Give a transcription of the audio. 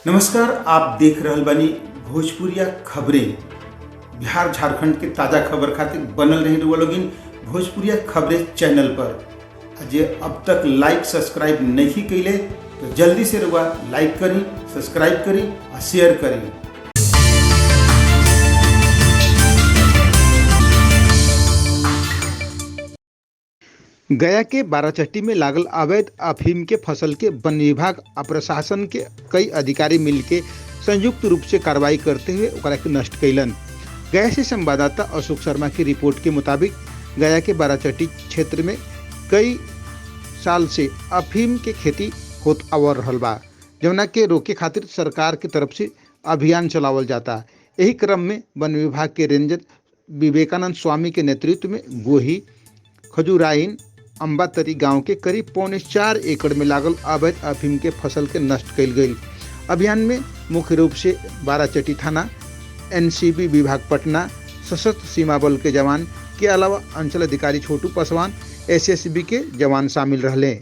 नमस्कार, आप देख रहल बानी भोजपुरिया खबरें। बिहार झारखंड के ताज़ा खबर खातिर बनल रही रउआ लोगिन भोजपुरिया खबरें चैनल पर। जे अब तक लाइक सब्सक्राइब नहीं कइले तो जल्दी से रउआ लाइक करी, सब्सक्राइब करी और शेयर करी। गया के बाराचट्टी में लागल अवैध अफीम के फसल के वन विभाग आ प्रशासन के कई अधिकारी मिलके संयुक्त रूप से कार्रवाई करते हुए ओकरा के नष्ट कैलन। गया से संवाददाता अशोक शर्मा की रिपोर्ट के मुताबिक गया के बाराचट्टी क्षेत्र में कई साल से अफीम के खेती होत आवर रहल बा, जौना के रोके खातिर सरकार के तरफ से अभियान चलावल जाता। यही क्रम में वन विभाग के रेंजर विवेकानंद स्वामी के नेतृत्व में गोही, खजुराइन, अम्बातरी गांव के करीब 4.25 एकड़ में लागल अवैध अफीम के फसल के नष्ट कइल गई। अभियान में मुख्य रूप से बाराचट्टी थाना, एनसीबी विभाग पटना, सशस्त्र सीमा बल के जवान के अलावा अंचल अधिकारी छोटू पासवान, एसएसबी के जवान शामिल रहले।